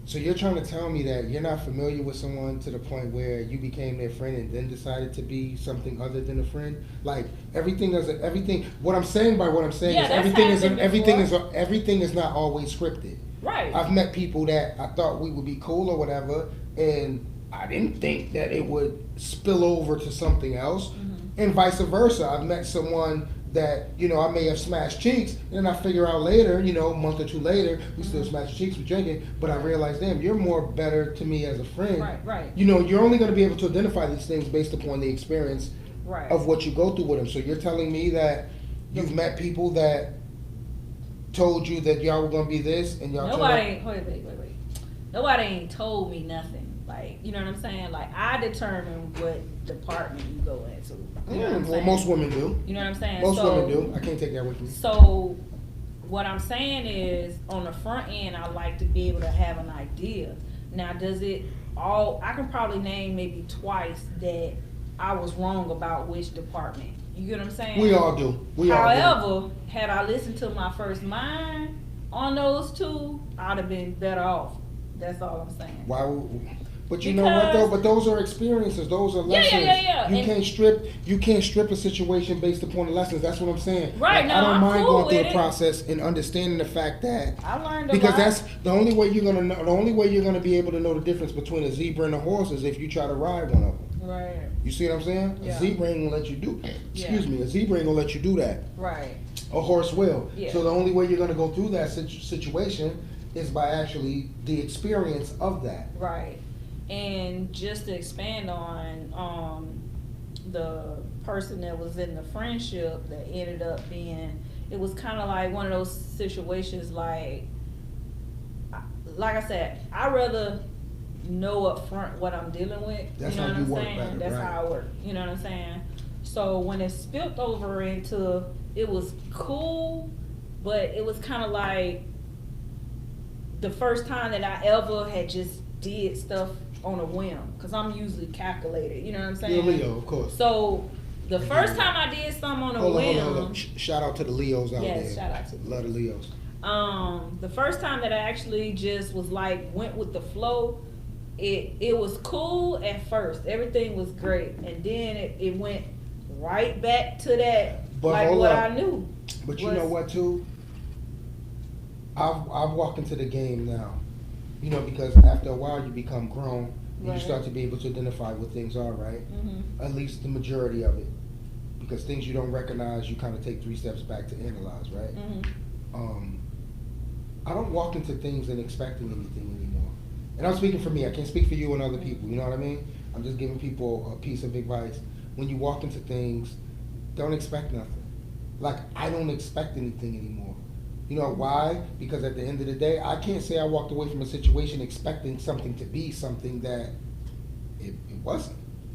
So you're trying to tell me that you're not familiar with someone to the point where you became their friend and then decided to be something other than a friend? Like everything. What I'm saying by what I'm saying is everything is not always scripted. Right. I've met people that I thought we would be cool or whatever, and I didn't think that it would spill over to something else, and vice versa. I've met someone that, I may have smashed cheeks, and I figure out later, a month or two later, we still smash cheeks, we drinking, but I realize, damn, you're more better to me as a friend. Right. You're only going to be able to identify these things based upon the experience right. of what you go through with them. So you're telling me that you've met people that told you that y'all were going to be this, and y'all wait. Nobody ain't told me nothing. Like, you know what I'm saying? Like, I determine what department you go into. You know what I'm saying? Most women do. You know what I'm saying? Most women do. I can't take that away from you. So, what I'm saying is, on the front end, I like to be able to have an idea. Now, I can probably name maybe twice that I was wrong about which department. You get what I'm saying? We all do. However, had I listened to my first mind on those two, I'd have been better off. That's all I'm saying. But you know what though? But those are experiences. Those are lessons. Yeah. You can't strip a situation based upon the lessons. That's what I'm saying. Right. I don't mind going through the process and understanding the fact that I learned because that's the only way you're gonna know. The only way you're gonna be able to know the difference between a zebra and a horse is if you try to ride one of them. Right. You see what I'm saying? Yeah. A zebra ain't gonna let you do. A zebra ain't gonna let you do that. Right. A horse will. Yeah. So the only way you're gonna go through that situation is by actually the experience of that. Right. And just to expand on the person that was in the friendship that ended up being, it was kind of like one of those situations like I said, I'd rather know up front what I'm dealing with. That's you know how what you I'm work saying? better, That's right. how I work. You know what I'm saying? So when it spilled over into, it was cool, but it was kind of like the first time that I ever had just did stuff on a whim, because I'm usually calculated, you know what I'm saying? You're Leo, of course. So the first time I did something on a whim. Hold on. Shout out to the Leos out there. Yes, shout out to the Love the Leos. The first time that I actually just was like, went with the flow, it was cool at first. Everything was great. And then it went right back to that, but like what I knew. But you know what too? I've walked into the game now. Because after a while you become grown and you start to be able to identify what things are, right? At least the majority of it. Because things you don't recognize, you kind of take 3 steps back to analyze, right? I don't walk into things and expecting anything anymore. And I'm speaking for me. I can't speak for you and other people. You know what I mean? I'm just giving people a piece of advice. When you walk into things, don't expect nothing. Like, I don't expect anything anymore. You know why? Because at the end of the day, I can't say I walked away from a situation expecting something to be something that it wasn't.